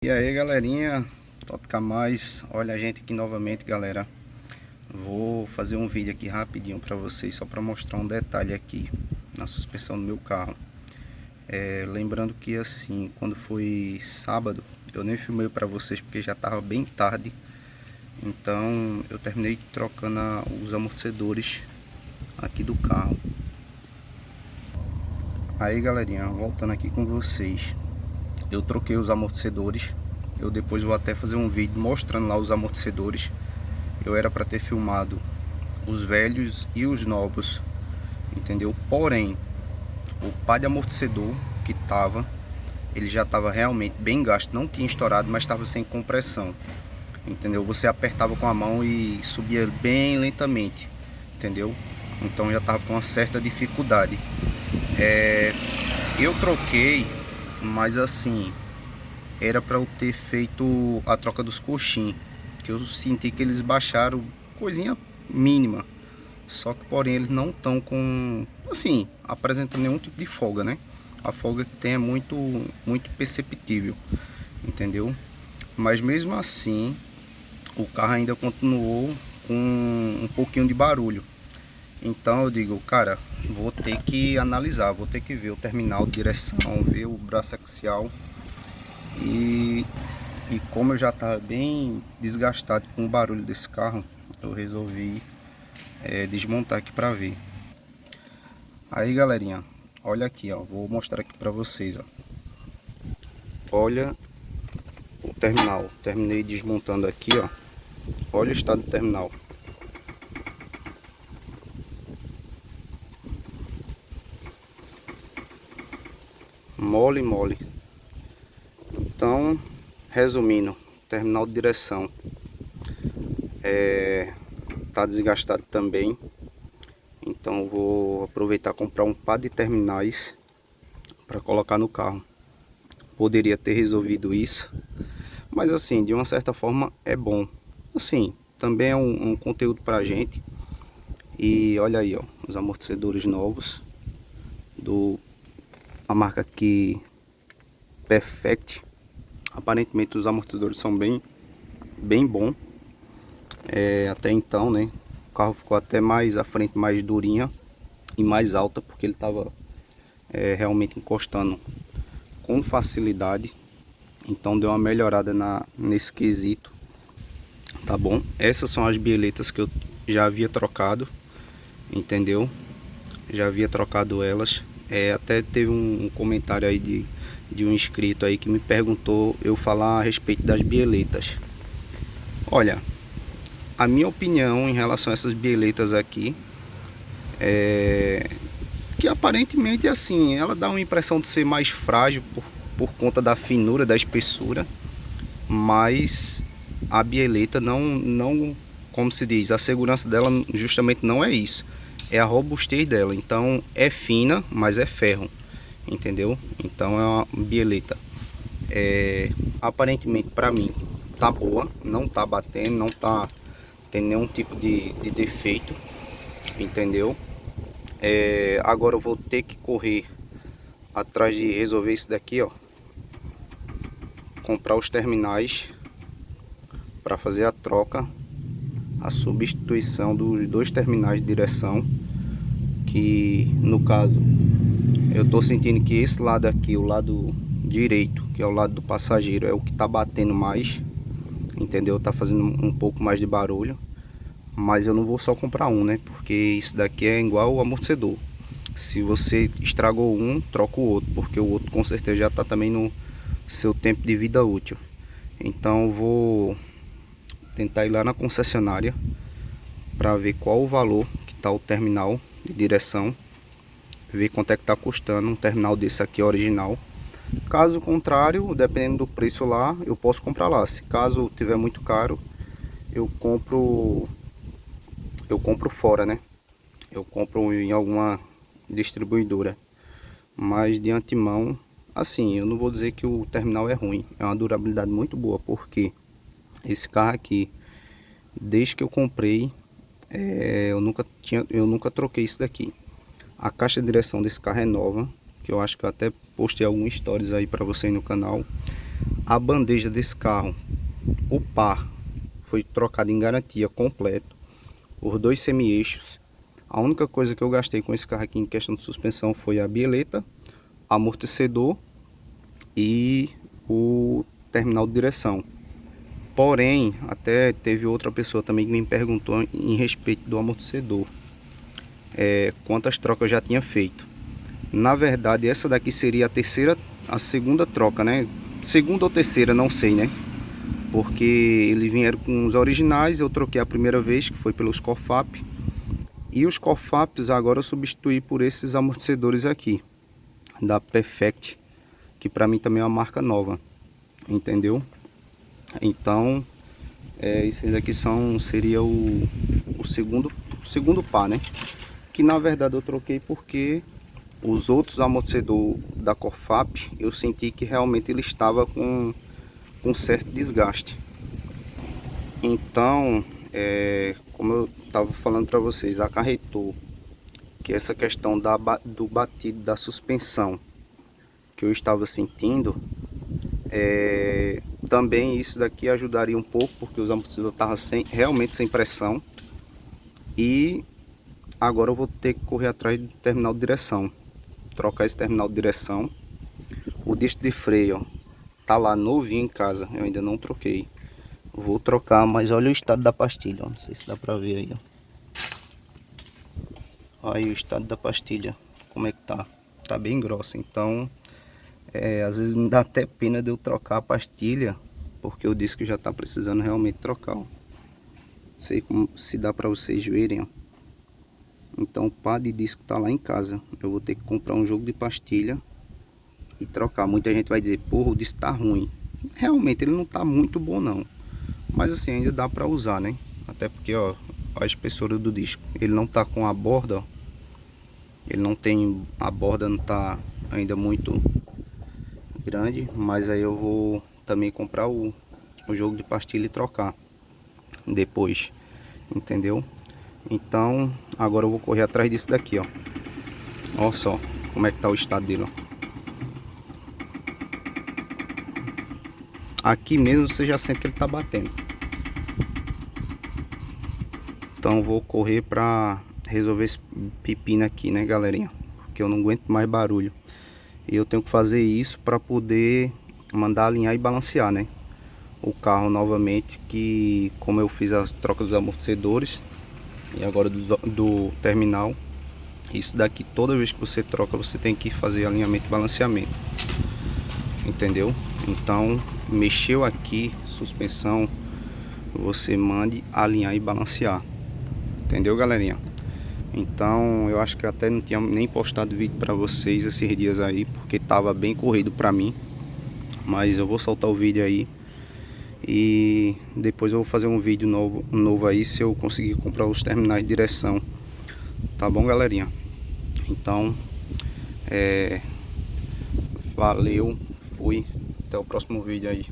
E aí galerinha, Tópica Mais, olha a gente aqui novamente galera. Vou fazer um vídeo aqui rapidinho para vocês, só para mostrar um detalhe aqui na suspensão do meu carro. Lembrando que assim, quando foi sábado, eu nem filmei para vocês porque já estava bem tarde. Então eu terminei trocando os amortecedores aqui do carro. Aí galerinha, voltando aqui com vocês, eu troquei os amortecedores. Eu depois vou até fazer um vídeo mostrando lá os amortecedores. Eu era para ter filmado os velhos e os novos, entendeu? Porém, o pá de amortecedor que tava, ele já estava realmente bem gasto. Não tinha estourado, mas estava sem compressão, entendeu? Você apertava com a mão e subia bem lentamente, entendeu? Então já estava com uma certa dificuldade. Eu troquei, mas assim, era para eu ter feito a troca dos coxins, que eu senti que eles baixaram coisinha mínima, só que porém eles não estão com, assim, apresentando nenhum tipo de folga, né? A folga que tem é muito perceptível, entendeu? Mas mesmo assim, o carro ainda continuou com um pouquinho de barulho. Então eu digo, cara, vou ter que analisar, vou ter que ver o terminal de direção, ver o braço axial. E como eu já estava bem desgastado com o barulho desse carro, eu resolvi desmontar aqui para ver. Aí galerinha, olha aqui, ó, vou mostrar aqui para vocês, ó. Olha o terminal, terminei desmontando aqui, ó. Olha o estado do terminal. Mole, mole. Então, resumindo, terminal de direção tá desgastado também. Então eu vou aproveitar e comprar um par de terminais para colocar no carro. Poderia ter resolvido isso, mas assim, de uma certa forma é bom. Assim, também é um conteúdo pra gente. E olha aí, ó, os amortecedores novos a marca aqui, Perfect. Aparentemente os amortecedores são bem bom. Até então, né? O carro ficou até mais à frente, mais durinha e mais alta, porque ele estava realmente encostando com facilidade. Então deu uma melhorada nesse quesito, tá bom? Essas são as bieletas que eu já havia trocado, entendeu? Já havia trocado elas. Até teve um comentário aí de um inscrito aí que me perguntou eu falar a respeito das bieletas. Olha, a minha opinião em relação a essas bieletas aqui é que aparentemente assim, ela dá uma impressão de ser mais frágil por conta da finura, da espessura, mas a bieleta não, como se diz, a segurança dela justamente não é isso, é a robustez dela. Então é fina, mas é ferro, entendeu? Então é uma bieleta, aparentemente para mim tá boa, não tá batendo, não tá tendo nenhum tipo de defeito, entendeu? Agora eu vou ter que correr atrás de resolver isso daqui, ó. Comprar os terminais para fazer a troca, a substituição dos dois terminais de direção, que no caso eu tô sentindo que esse lado aqui, o lado direito, que é o lado do passageiro, é o que tá batendo mais, entendeu? Tá fazendo um pouco mais de barulho. Mas eu não vou só comprar um, né? Porque isso daqui é igual o amortecedor. Se você estragou um, troca o outro, porque o outro com certeza já está também no seu tempo de vida útil. Então eu vou tentar ir lá na concessionária para ver qual o valor que está o terminal de direção, ver quanto é que está custando um terminal desse aqui original. Caso contrário, dependendo do preço lá, eu posso comprar lá. Se caso tiver muito caro, eu compro fora, né? Eu compro em alguma distribuidora. Mas de antemão, assim, eu não vou dizer que o terminal é ruim, é uma durabilidade muito boa, porque esse carro aqui, desde que eu comprei, eu nunca troquei isso daqui. A caixa de direção desse carro é nova, que eu acho que eu até postei alguns stories aí para vocês no canal. A bandeja desse carro, o par, foi trocado em garantia completo. Os dois semi-eixos. A única coisa que eu gastei com esse carro aqui em questão de suspensão foi a bieleta, amortecedor e o terminal de direção. Porém, até teve outra pessoa também que me perguntou em respeito do amortecedor, quantas trocas eu já tinha feito. Na verdade, essa daqui seria a segunda troca, né? Segunda ou terceira, não sei, né? Porque eles vieram com os originais, eu troquei a primeira vez, que foi pelos Cofap. E os Cofaps agora eu substituí por esses amortecedores aqui, da Perfect, que para mim também é uma marca nova, entendeu? Então, esses aqui seria o segundo par, né? Que na verdade eu troquei porque os outros amortecedores da Cofap, eu senti que realmente ele estava com certo desgaste. Então, como eu estava falando para vocês, acarretou que essa questão do batido da suspensão que eu estava sentindo, também isso daqui ajudaria um pouco, porque os amortecedores estavam realmente sem pressão. E agora eu vou ter que correr atrás do terminal de direção, trocar esse terminal de direção. O disco de freio, ó, tá lá novinho em casa, eu ainda não troquei. Vou trocar, mas olha o estado da pastilha, ó. Não sei se dá pra ver aí, ó. Aí o estado da pastilha, como é que tá? Tá bem grossa, então às vezes me dá até pena de eu trocar a pastilha, porque o disco já tá precisando realmente trocar, ó. Não sei se dá pra vocês verem, ó. Então o par de disco tá lá em casa, eu vou ter que comprar um jogo de pastilha e trocar. Muita gente vai dizer, porra, o disco tá ruim. Realmente ele não tá muito bom não, mas assim ainda dá pra usar, né? Até porque, ó, a espessura do disco, ele não tá com a borda, ó. Ele não tem, a borda não tá ainda muito grande, mas aí eu vou também comprar o jogo de pastilha e trocar depois, entendeu? Então agora eu vou correr atrás disso daqui, ó. Olha só como é que tá o estado dele, ó. Aqui mesmo você já sente que ele tá batendo. Então vou correr pra resolver esse pepino aqui, né, galerinha? Porque eu não aguento mais barulho. E eu tenho que fazer isso para poder mandar alinhar e balancear, né, o carro novamente, que como eu fiz as trocas dos amortecedores e agora do terminal, isso daqui toda vez que você troca você tem que fazer alinhamento e balanceamento, entendeu? Então mexeu aqui, suspensão, você mande alinhar e balancear, entendeu, galerinha? Então eu acho que até não tinha nem postado vídeo para vocês esses dias aí, porque tava bem corrido para mim, mas eu vou soltar o vídeo aí e depois eu vou fazer um vídeo novo aí se eu conseguir comprar os terminais de direção, tá bom, galerinha? Então valeu, fui, até o próximo vídeo aí.